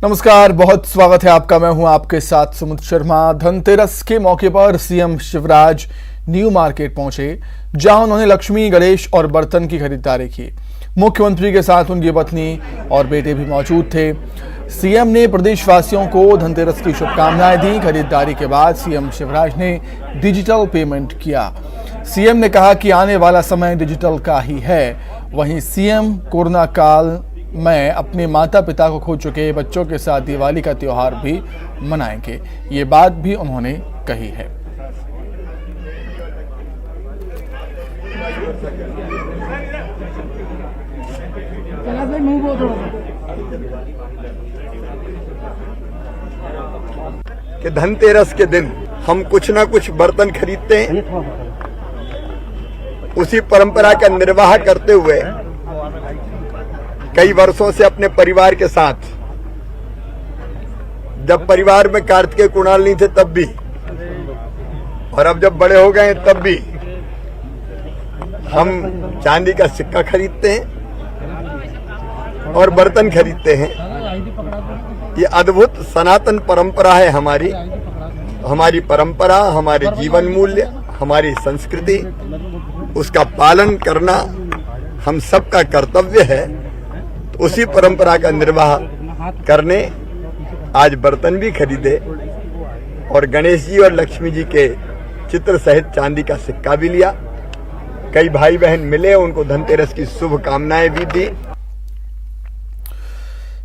नमस्कार, बहुत स्वागत है आपका। मैं हूं आपके साथ सुमित शर्मा। धनतेरस के मौके पर सीएम शिवराज न्यू मार्केट पहुंचे, जहां उन्होंने लक्ष्मी, गणेश और बर्तन की खरीदारी की। मुख्यमंत्री के साथ उनकी पत्नी और बेटे भी मौजूद थे। सीएम ने प्रदेशवासियों को धनतेरस की शुभकामनाएं दी। खरीदारी के बाद सीएम शिवराज ने डिजिटल पेमेंट किया। सीएम ने कहा कि आने वाला समय डिजिटल का ही है। वहीं सीएम कोरोना काल में अपने माता पिता को खो चुके बच्चों के साथ दिवाली का त्योहार भी मनाएंगे, ये बात भी उन्होंने कही है। कि धनतेरस के दिन हम कुछ ना कुछ बर्तन खरीदते हैं, उसी परंपरा का निर्वाह करते हुए कई वर्षों से अपने परिवार के साथ, जब परिवार में कार्तिकेय कुणाल नहीं थे तब भी, और अब जब बड़े हो गए तब भी हम चांदी का सिक्का खरीदते हैं और बर्तन खरीदते हैं। ये अद्भुत सनातन परंपरा है हमारी परंपरा, हमारे जीवन मूल्य, हमारी संस्कृति, उसका पालन करना हम सबका कर्तव्य है। तो उसी परंपरा का निर्वाह करने आज बर्तन भी खरीदे और गणेश जी और लक्ष्मी जी के चित्र सहित चांदी का सिक्का भी लिया। कई भाई बहन मिले, उनको धनतेरस की शुभकामनाएं भी दी।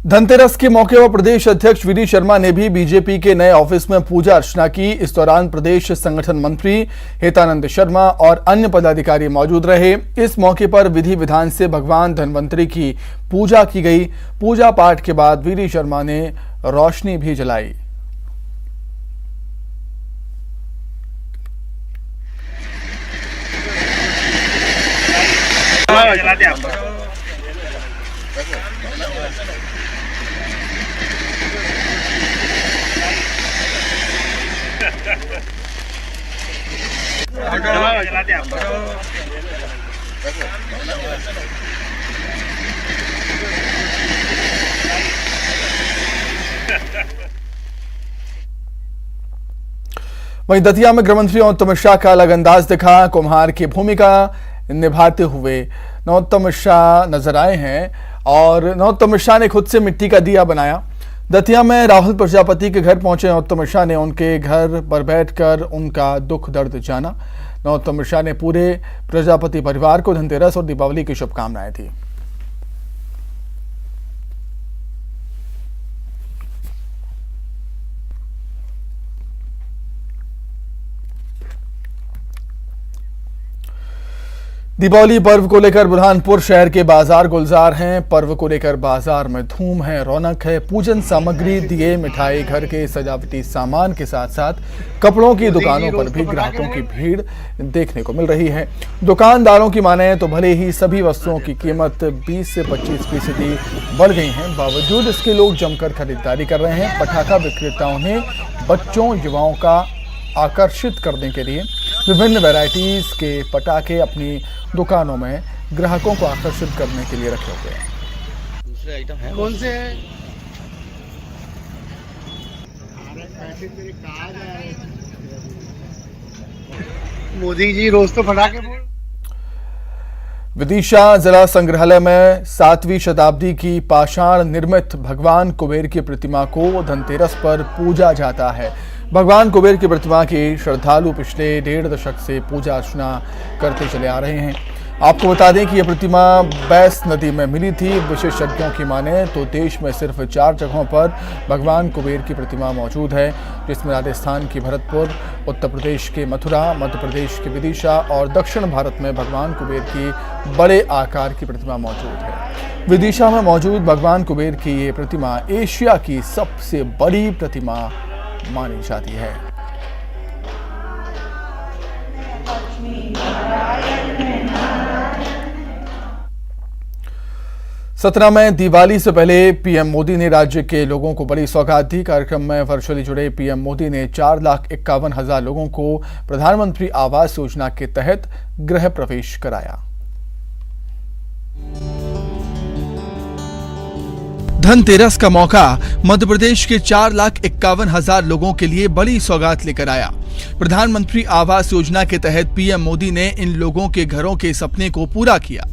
धनतेरस के मौके पर प्रदेश अध्यक्ष वीडी शर्मा ने भी बीजेपी के नए ऑफिस में पूजा अर्चना की। इस दौरान प्रदेश संगठन मंत्री हेतानंद शर्मा और अन्य पदाधिकारी मौजूद रहे। इस मौके पर विधि विधान से भगवान धनवंतरी की पूजा की गई। पूजा पाठ के बाद वीडी शर्मा ने रोशनी भी जलाई। वहीं दतिया में गृहमंत्री नरोत्तम मिश्रा का अलग अंदाज दिखा। कुम्हार की भूमिका निभाते हुए नरोत्तम मिश्रा नजर आए हैं और नरोत्तम मिश्रा ने खुद से मिट्टी का दिया बनाया। दतिया में राहुल प्रजापति के घर पहुंचे नरोत्तम मिश्रा ने उनके घर पर बैठकर उनका दुख दर्द जाना। नरोत्तम मिश्रा ने पूरे प्रजापति परिवार को धनतेरस और दीपावली की शुभकामनाएं दी। दीपावली पर्व को लेकर बुरहानपुर शहर के बाजार गुलजार हैं। पर्व को लेकर बाजार में धूम है, रौनक है। पूजन सामग्री, दिए, मिठाई, घर के सजावटी सामान के साथ साथ कपड़ों की दुकानों पर भी ग्राहकों की भीड़ देखने को मिल रही है। दुकानदारों की माने तो भले ही सभी वस्तुओं की कीमत 20 से 25% बढ़ गई हैं, बावजूद इसके लोग जमकर खरीदारी कर रहे हैं। पटाखा विक्रेताओं ने बच्चों, युवाओं का आकर्षित करने के लिए विभिन्न वैरायटीज के पटाखे अपनी दुकानों में ग्राहकों को आकर्षित करने के लिए रखे हुए हैं। दूसरे आइटम है कौन से हैं? मोदी जी रोज तो पटाखे बोल। विदिशा जिला संग्रहालय में 7वीं शताब्दी की पाषाण निर्मित भगवान कुबेर की प्रतिमा को धनतेरस पर पूजा जाता है। भगवान कुबेर की प्रतिमा की श्रद्धालु पिछले 1.5 दशक से पूजा अर्चना करते चले आ रहे हैं। आपको बता दें कि यह प्रतिमा बैस नदी में मिली थी। विशेषज्ञों की माने तो देश में सिर्फ 4 जगहों पर भगवान कुबेर की प्रतिमा मौजूद है, जिसमें राजस्थान की भरतपुर, उत्तर प्रदेश के मथुरा, मध्य प्रदेश की विदिशा और दक्षिण भारत में भगवान कुबेर की बड़े आकार की प्रतिमा मौजूद है। विदिशा में मौजूद भगवान कुबेर की ये प्रतिमा एशिया की सबसे बड़ी प्रतिमा मानी जाती है। सतना में दिवाली से पहले पीएम मोदी ने राज्य के लोगों को बड़ी सौगात दी। कार्यक्रम में वर्चुअली जुड़े पीएम मोदी ने 4,51,000 लोगों को प्रधानमंत्री आवास योजना के तहत गृह प्रवेश कराया। धनतेरस का मौका मध्य प्रदेश के 4,51,000 लोगों के लिए बड़ी सौगात लेकर आया। प्रधानमंत्री आवास योजना के तहत पीएम मोदी ने इन लोगों के घरों के सपने को पूरा किया।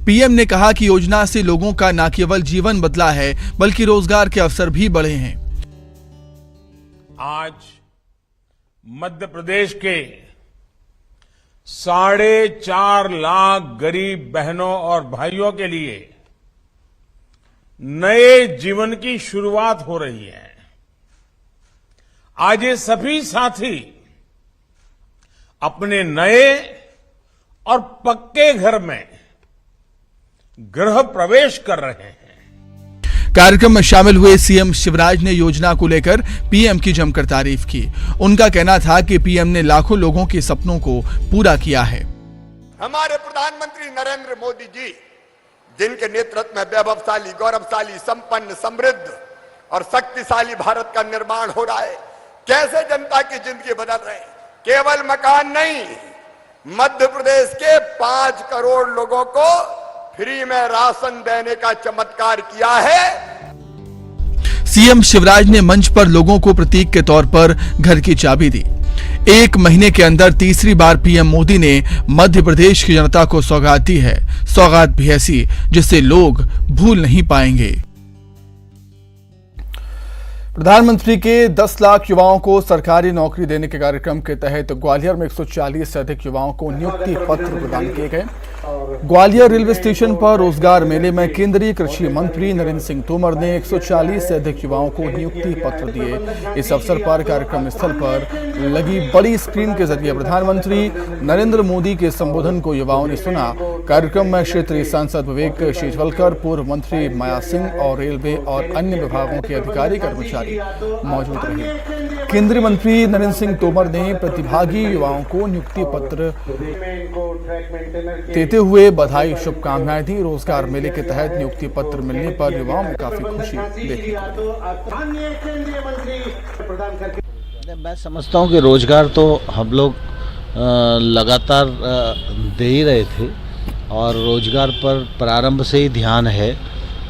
पीएम ने कहा कि योजना से लोगों का न केवल जीवन बदला है बल्कि रोजगार के अवसर भी बढ़े हैं। आज मध्य प्रदेश के 4.5 लाख गरीब बहनों और भाइयों के लिए नए जीवन की शुरुआत हो रही है। आज ये सभी साथी अपने नए और पक्के घर में गृह प्रवेश कर रहे हैं। कार्यक्रम में शामिल हुए सीएम शिवराज ने योजना को लेकर पीएम की जमकर तारीफ की। उनका कहना था कि पीएम ने लाखों लोगों के सपनों को पूरा किया है। हमारे प्रधानमंत्री नरेंद्र मोदी जी, जिनके नेतृत्व में वैभवशाली, गौरवशाली, संपन्न, समृद्ध और शक्तिशाली भारत का निर्माण हो रहा है, कैसे जनता की जिंदगी बदल रहे हैं। केवल मकान नहीं, मध्य प्रदेश के 5 करोड़ लोगों को फ्री में राशन देने का चमत्कार किया है। सीएम शिवराज ने मंच पर लोगों को प्रतीक के तौर पर घर की चाबी दी। 1 महीने के अंदर तीसरी बार पीएम मोदी ने मध्य प्रदेश की जनता को सौगात दी है। सौगात भी ऐसी जिसे लोग भूल नहीं पाएंगे। प्रधानमंत्री के 10 लाख युवाओं को सरकारी नौकरी देने के कार्यक्रम के तहत ग्वालियर में 140 से अधिक युवाओं को नियुक्ति पत्र प्रदान किए गए। ग्वालियर रेलवे स्टेशन पर रोजगार मेले में केंद्रीय कृषि मंत्री नरेंद्र सिंह तोमर ने 140 से अधिक युवाओं को नियुक्ति पत्र दिए। इस अवसर पर कार्यक्रम स्थल पर लगी बड़ी स्क्रीन के जरिए प्रधानमंत्री नरेंद्र मोदी के संबोधन को युवाओं ने सुना। कार्यक्रम में क्षेत्रीय सांसद विवेक शेजवलकर, पूर्व मंत्री माया सिंह और रेलवे और अन्य विभागों के अधिकारी कर्मचारी मौजूद रहे। केंद्रीय मंत्री नरेंद्र सिंह तोमर ने प्रतिभागी युवाओं को नियुक्ति पत्र देते हुए बधाई, शुभकामनाएं दी। रोजगार मेले के तहत नियुक्ति पत्र मिलने पर युवाओं में काफी खुशी देखी। मैं समझता हूं कि रोजगार तो हम लोग लगातार दे ही रहे थे और रोजगार पर प्रारंभ से ही ध्यान है।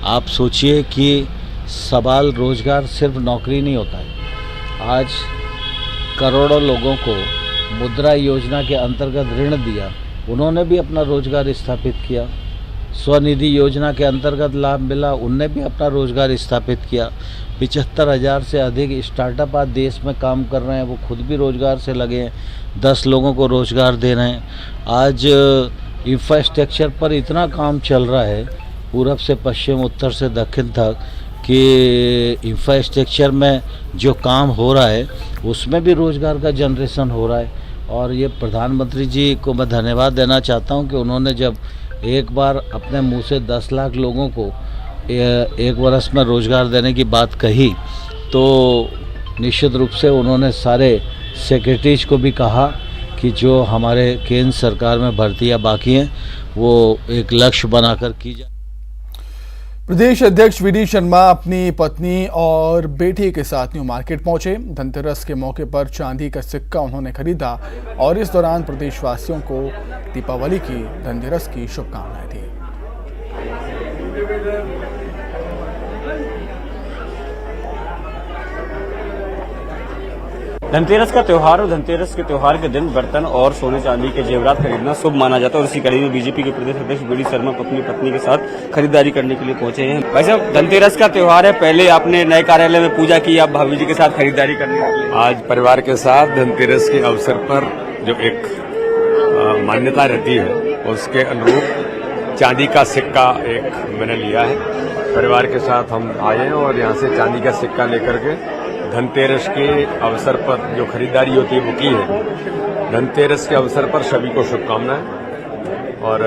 आप सोचिए कि सवाल रोजगार सिर्फ नौकरी नहीं होता है। आज करोड़ों लोगों को मुद्रा योजना के अंतर्गत ऋण दिया, उन्होंने भी अपना रोजगार स्थापित किया। स्वनिधि योजना के अंतर्गत लाभ मिला, उनने भी अपना रोजगार स्थापित किया। 75,000 से अधिक स्टार्टअप आज देश में काम कर रहे हैं, वो खुद भी रोजगार से लगे हैं, 10 लोगों को रोजगार दे रहे हैं। आज इंफ्रास्ट्रक्चर पर इतना काम चल रहा है पूरब से पश्चिम, उत्तर से दक्षिण तक, कि इंफ्रास्ट्रक्चर में जो काम हो रहा है उसमें भी रोजगार का जनरेशन हो रहा है। और ये प्रधानमंत्री जी को मैं धन्यवाद देना चाहता हूँ कि उन्होंने जब एक बार अपने मुंह से 10 लाख लोगों को एक वर्ष में रोजगार देने की बात कही, तो निश्चित रूप से उन्होंने सारे सेक्रेटरीज को भी कहा कि जो हमारे केंद्र सरकार में भर्तियां बाकी हैं वो एक लक्ष्य बनाकर की जाए। प्रदेश अध्यक्ष वीडी शर्मा अपनी पत्नी और बेटे के साथ न्यू मार्केट पहुंचे। धनतेरस के मौके पर चांदी का सिक्का उन्होंने खरीदा और इस दौरान प्रदेशवासियों को दीपावली की, धनतेरस की शुभकामनाएं दी। धनतेरस का त्योहार और धनतेरस के त्योहार के दिन बर्तन और सोने चांदी के जेवरात खरीदना शुभ माना जाता है और इसी कड़ी में बीजेपी के प्रदेश अध्यक्ष वीडी शर्मा अपनी पत्नी के साथ खरीदारी करने के लिए पहुंचे हैं। भाई साहब, धनतेरस का त्योहार है, पहले आपने नए कार्यालय में पूजा की, आप भाभी जी के साथ खरीदारी करने के लिए आज परिवार के साथ धनतेरस के अवसर पर जो एक मान्यता रहती है उसके अनुरूप चांदी का सिक्का एक मैंने लिया है। परिवार के साथ हम आए हैं और यहाँ से चांदी का सिक्का लेकर के धनतेरस के अवसर पर जो खरीदारी होती है वो की है। धनतेरस के अवसर पर सभी को शुभकामनाएं और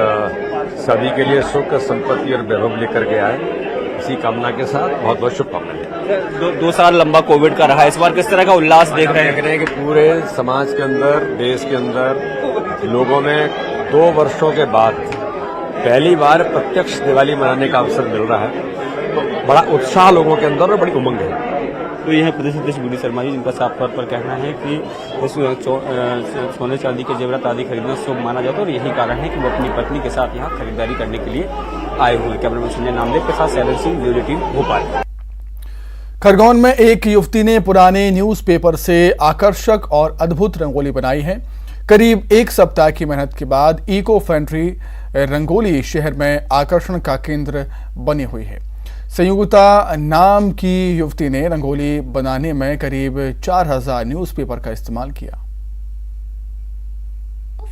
सभी के लिए सुख, संपत्ति और वैभव लेकर के आए, इसी कामना के साथ बहुत बहुत शुभकामनाएं। 2 साल लंबा कोविड का रहा है, इस बार किस तरह का उल्लास देख रहे हैं कि पूरे समाज के अंदर, देश के अंदर लोगों में 2 वर्षों के बाद पहली बार प्रत्यक्ष दिवाली मनाने का अवसर मिल रहा है। तो बड़ा उत्साह लोगों के अंदर और बड़ी उमंग है। तो यह प्रदेश अध्यक्ष वीडी शर्मा जी, जिनका साफ तौर पर कहना है कि सोने चांदी के जेवरात आदि खरीदना शुभ माना जाता है और यही कारण है कि वो अपनी पत्नी के साथ यहाँ खरीदारी करने के लिए आए हुए। कैमरामैन संजय नामदेव के साथ सैलन सिंह, न्यूज 18 भोपाल। खरगोन में एक युवती ने पुराने न्यूज़पेपर से आकर्षक और अद्भुत रंगोली बनाई है। करीब एक सप्ताह की मेहनत के बाद इको फ्रेंडली रंगोली शहर में आकर्षण का केंद्र बनी हुई है। संयुक्ता नाम की युवती ने रंगोली बनाने में करीब 4000 न्यूज़पेपर का इस्तेमाल किया।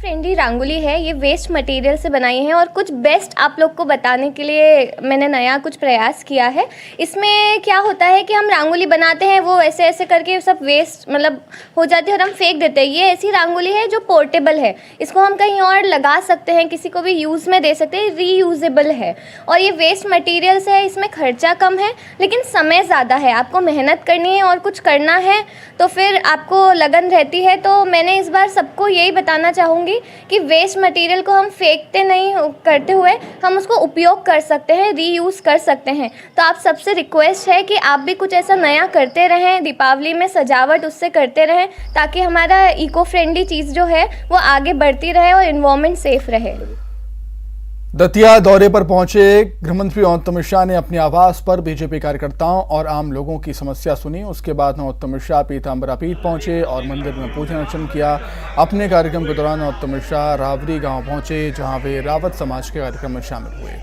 फ्रेंडली रंगोली है, ये वेस्ट मटेरियल से बनाई है और कुछ बेस्ट आप लोग को बताने के लिए मैंने नया कुछ प्रयास किया है। इसमें क्या होता है कि हम रंगोली बनाते हैं, वो ऐसे ऐसे करके सब वेस्ट मतलब हो जाती है और हम फेंक देते हैं। ये ऐसी रंगोली है जो पोर्टेबल है, इसको हम कहीं और लगा सकते हैं, किसी को भी यूज़ में दे सकते हैं, रीयूजेबल है और ये वेस्ट मटेरियल से है। इसमें खर्चा कम है लेकिन समय ज़्यादा है, आपको मेहनत करनी है और कुछ करना है तो फिर आपको लगन रहती है। तो मैंने इस बार सबको यही बताना चाहूँगी कि वेस्ट मटेरियल को हम फेंकते नहीं करते हुए हम उसको उपयोग कर सकते हैं, रीयूज़ कर सकते हैं। तो आप सबसे रिक्वेस्ट है कि आप भी कुछ ऐसा नया करते रहें, दीपावली में सजावट उससे करते रहें ताकि हमारा इको फ्रेंडली चीज़ जो है वो आगे बढ़ती रहे और एनवायरनमेंट सेफ रहे। दतिया दौरे पर पहुंचे गृहमंत्री नरोत्तम मिश्रा ने अपने आवास पर बीजेपी कार्यकर्ताओं और आम लोगों की समस्या सुनी। उसके बाद नरोत्तम मिश्रा पीताम्बरा पीठ पहुंचे और मंदिर में पूजन अर्चन किया। अपने कार्यक्रम के दौरान नरोत्तम मिश्रा रावरी गांव पहुंचे जहां वे रावत समाज के कार्यक्रम में शामिल हुए।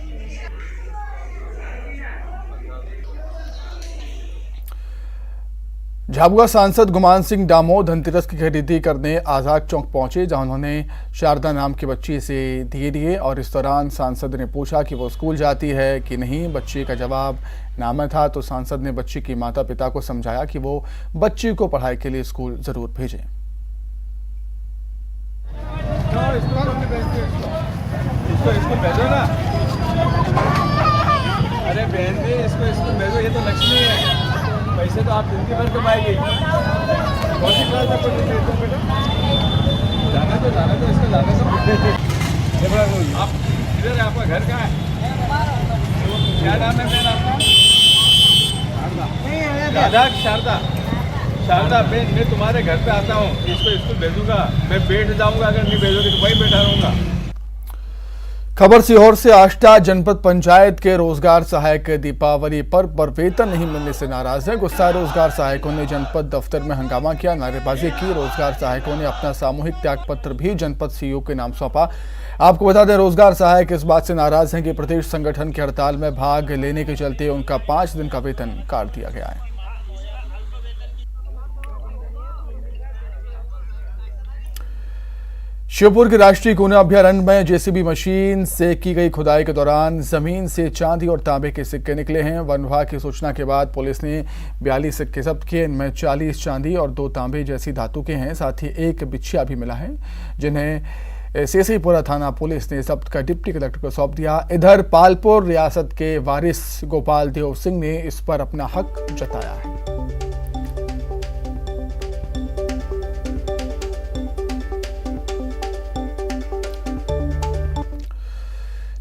झाबुआ सांसद गुमान सिंह डामोर धनतेरस की खरीदी करने आज़ाद चौक पहुंचे जहां उन्होंने शारदा नाम की बच्ची से दिए और इस दौरान सांसद ने पूछा कि वो स्कूल जाती है कि नहीं। बच्ची का जवाब ना में था तो सांसद ने बच्ची की माता पिता को समझाया कि वो बच्ची को पढ़ाई के लिए स्कूल जरूर भेजें। इसको भेजो ना, अरे बहन जी इसको भेजो, ये तो लक्ष्मी है, पैसे तो आप जिंदगी भर कमाएंगे। कौन सी क्लास में पढ़ते थे बेटा? जाना तो इसका जाना तो आप इधर है, आपका घर कहाँ है? क्या नाम है बहन आपका? शारदा। शारदा बहन, मैं तुम्हारे घर पे आता हूँ, इसको स्कूल भेजूंगा, मैं बैठ जाऊंगा, अगर नहीं भेजोगे तो वही बैठा रहूंगा। खबर सीहोर से आष्टा जनपद पंचायत के रोजगार सहायक दीपावली पर्व पर वेतन नहीं मिलने से नाराज है। गुस्साए रोजगार सहायकों ने जनपद दफ्तर में हंगामा किया, नारेबाजी की। रोजगार सहायकों ने अपना सामूहिक त्याग पत्र भी जनपद सीईओ के नाम सौंपा। आपको बता दें, रोजगार सहायक इस बात से नाराज हैं कि प्रदेश संगठन की हड़ताल में भाग लेने के चलते उनका 5 दिन का वेतन काट दिया गया है। श्योपुर के राष्ट्रीय कोना अभयारण्य में जेसीबी मशीन से की गई खुदाई के दौरान जमीन से चांदी और तांबे के सिक्के निकले हैं। वन विभाग की सूचना के बाद पुलिस ने 42 सिक्के जब्त किए। इनमें 40 चांदी और 2 तांबे जैसी धातु के हैं। साथ ही एक बिछिया भी मिला है जिन्हें सेसीपुरा थाना पुलिस ने जब्त कर डिप्टी कलेक्टर को सौंप दिया। इधर पालपुर रियासत के वारिस गोपाल देव सिंह ने इस पर अपना हक जताया है।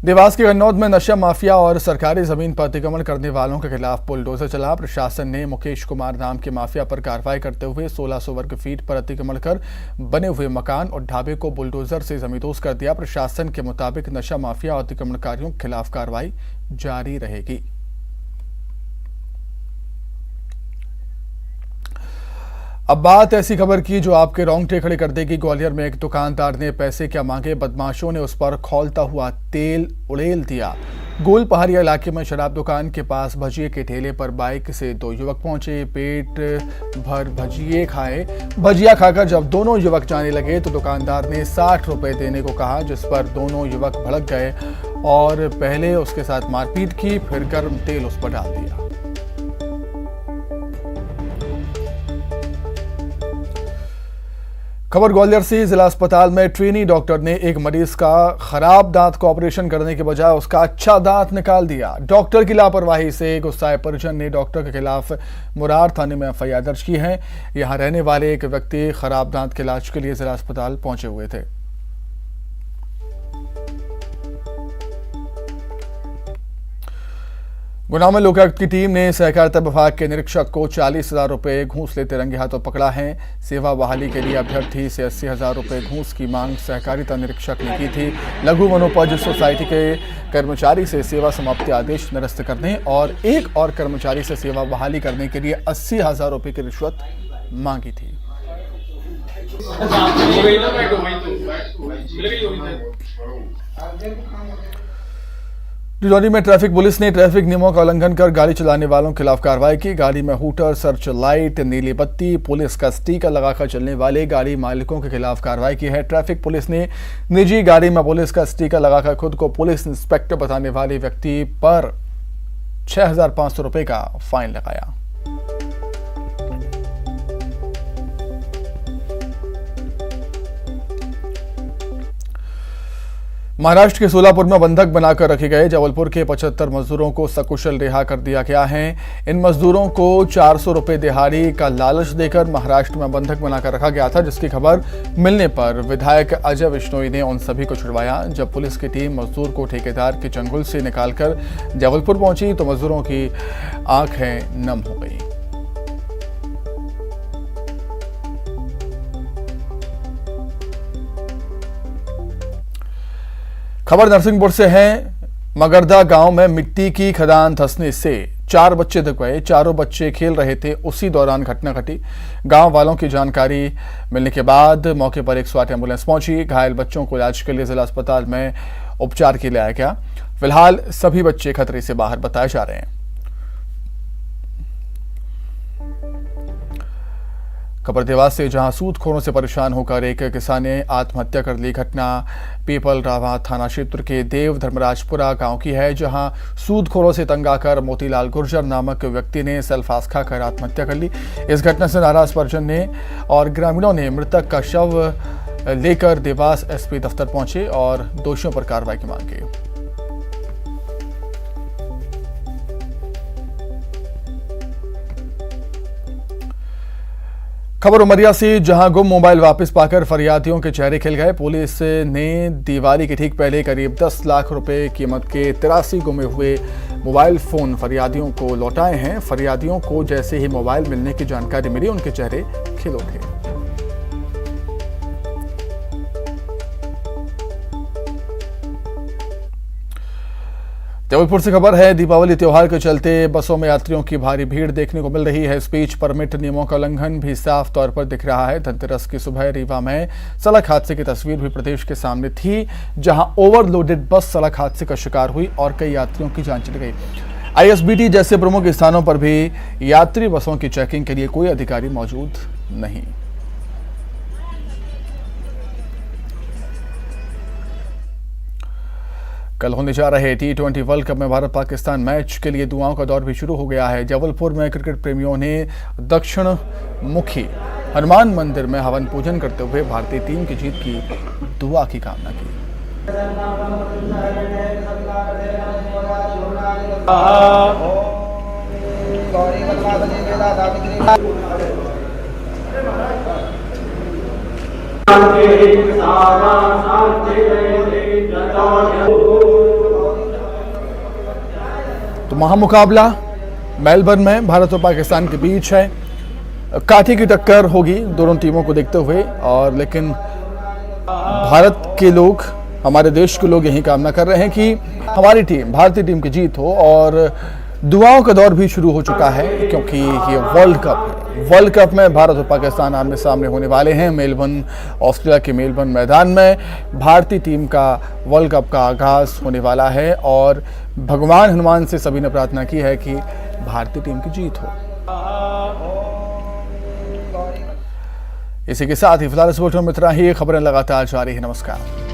देवास के गन्नौद में नशा माफिया और सरकारी जमीन पर अतिक्रमण करने वालों के खिलाफ बुलडोजर चला। प्रशासन ने मुकेश कुमार नाम के माफिया पर कार्रवाई करते हुए 1600 वर्ग फीट पर अतिक्रमण कर बने हुए मकान और ढाबे को बुलडोजर से जमींदोज कर दिया। प्रशासन के मुताबिक नशा माफिया और अतिक्रमणकारियों के खिलाफ कार्रवाई जारी रहेगी। अब बात ऐसी खबर की जो आपके रोंगटे खड़े कर देगी। ग्वालियर में एक दुकानदार ने पैसे क्या मांगे, बदमाशों ने उस पर खौलता हुआ तेल उड़ेल दिया। गोल पहाड़िया इलाके में शराब दुकान के पास भजिए के ठेले पर बाइक से 2 युवक पहुंचे। पेट भर भजिए खाए। भजिया खाकर जब दोनों युवक जाने लगे तो दुकानदार ने 60 रुपए देने को कहा, जिस पर दोनों युवक भड़क गए और पहले उसके साथ मारपीट की, फिर गर्म तेल उस पर डाल दिया। खबर ग्वालियर से। जिला अस्पताल में ट्रेनी डॉक्टर ने एक मरीज का खराब दांत का ऑपरेशन करने के बजाय उसका अच्छा दांत निकाल दिया। डॉक्टर की लापरवाही से गुस्साए परिजन ने डॉक्टर के खिलाफ मुरार थाने में एफआईआर दर्ज की है। यहां रहने वाले एक व्यक्ति खराब दांत के इलाज के लिए जिला अस्पताल पहुंचे हुए थे। गुना में लोकायुक्त की टीम ने सहकारिता विभाग के निरीक्षक को 40,000 रुपए घूस लेते रंगे हाथों पकड़ा है। सेवा बहाली के लिए अभ्यर्थी से 80,000 रुपए घूस की मांग सहकारिता निरीक्षक ने की थी। लघु वनोपज सोसाइटी के कर्मचारी से सेवा समाप्ति आदेश निरस्त करने और एक और कर्मचारी से सेवा बहाली करने के लिए 80,000 रुपए की रिश्वत मांगी थी। डिंडौरी में ट्रैफिक पुलिस ने ट्रैफिक नियमों का उल्लंघन कर गाड़ी चलाने वालों के खिलाफ कार्रवाई की। गाड़ी में हूटर, सर्च लाइट, नीली बत्ती, पुलिस का स्टिकर लगाकर चलने वाले गाड़ी मालिकों के खिलाफ कार्रवाई की है। ट्रैफिक पुलिस ने निजी गाड़ी में पुलिस का स्टिकर लगाकर खुद को पुलिस इंस्पेक्टर बताने वाले व्यक्ति पर 6,500 रुपए का फाइन लगाया। महाराष्ट्र के सोलापुर में बंधक बनाकर रखे गए जबलपुर के 75 मजदूरों को सकुशल रिहा कर दिया गया है। इन मजदूरों को 400 रुपए दिहाड़ी का लालच देकर महाराष्ट्र में बंधक बनाकर रखा गया था, जिसकी खबर मिलने पर विधायक अजय बिश्नोई ने उन सभी को छुड़वाया। जब पुलिस की टीम मजदूर को ठेकेदार के चंगुल से निकालकर जबलपुर पहुंची तो मजदूरों की आंखें नम हो गई। खबर नरसिंहपुर से है। मगरदा गांव में मिट्टी की खदान धंसने से 4 बच्चे दब गए। चारों बच्चे खेल रहे थे, उसी दौरान घटना घटी। गांव वालों की जानकारी मिलने के बाद मौके पर 108 एम्बुलेंस पहुंची। घायल बच्चों को इलाज के लिए जिला अस्पताल में उपचार के लिए लाया गया। फिलहाल सभी बच्चे खतरे से बाहर बताए जा रहे हैं। खबर देवास से, जहां सूदखोरों से परेशान होकर एक किसान ने आत्महत्या कर ली। घटना पीपल रावा थाना क्षेत्र के देव धर्मराजपुरा गांव की है, जहां सूदखोरों से तंग आकर मोतीलाल गुर्जर नामक व्यक्ति ने सल्फास खाकर आत्महत्या कर ली। इस घटना से नाराज परिजन ने और ग्रामीणों ने मृतक का शव लेकर देवास एसपी दफ्तर पहुंचे और दोषियों पर कार्रवाई की मांग की। खबर उमरिया से, जहां गुम मोबाइल वापस पाकर फरियादियों के चेहरे खिल गए। पुलिस ने दिवाली के ठीक पहले करीब 10 लाख रुपए कीमत के 83 गुमे हुए मोबाइल फोन फरियादियों को लौटाए हैं। फरियादियों को जैसे ही मोबाइल मिलने की जानकारी मिली, उनके चेहरे खिल उठे। जबलपुर से खबर है। दीपावली त्योहार के चलते बसों में यात्रियों की भारी भीड़ देखने को मिल रही है। स्पीच परमिट नियमों का उल्लंघन भी साफ तौर पर दिख रहा है। धनतेरस की सुबह रीवा में सड़क हादसे की तस्वीर भी प्रदेश के सामने थी, जहां ओवरलोडेड बस सड़क हादसे का शिकार हुई और कई यात्रियों की जान चली गई। आईएसबीटी जैसे प्रमुख स्थानों पर भी यात्री बसों की चेकिंग के लिए कोई अधिकारी मौजूद नहीं। कल होने जा रहे T20 वर्ल्ड कप में भारत पाकिस्तान मैच के लिए दुआओं का दौर भी शुरू हो गया है। जबलपुर में क्रिकेट प्रेमियों ने दक्षिण मुखी हनुमान मंदिर में हवन पूजन करते हुए भारतीय टीम की जीत की दुआ की कामना की। तो महामुकाबला मेलबर्न में भारत और पाकिस्तान के बीच है। काठी की टक्कर होगी दोनों टीमों को देखते हुए, और लेकिन भारत के लोग, हमारे देश के लोग यही कामना कर रहे हैं कि हमारी टीम, भारतीय टीम की जीत हो। और दुआओं का दौर भी शुरू हो चुका है, क्योंकि ये वर्ल्ड कप है। वर्ल्ड कप में भारत और पाकिस्तान आमने सामने होने वाले हैं। मेलबर्न, ऑस्ट्रेलिया के मेलबर्न मैदान में भारतीय टीम का वर्ल्ड कप का आगाज होने वाला है, और भगवान हनुमान से सभी ने प्रार्थना की है कि भारतीय टीम की जीत हो। इसी के साथ ही फिलहाल इस वक्त में इतना ही। खबरें लगातार जारी है। नमस्कार।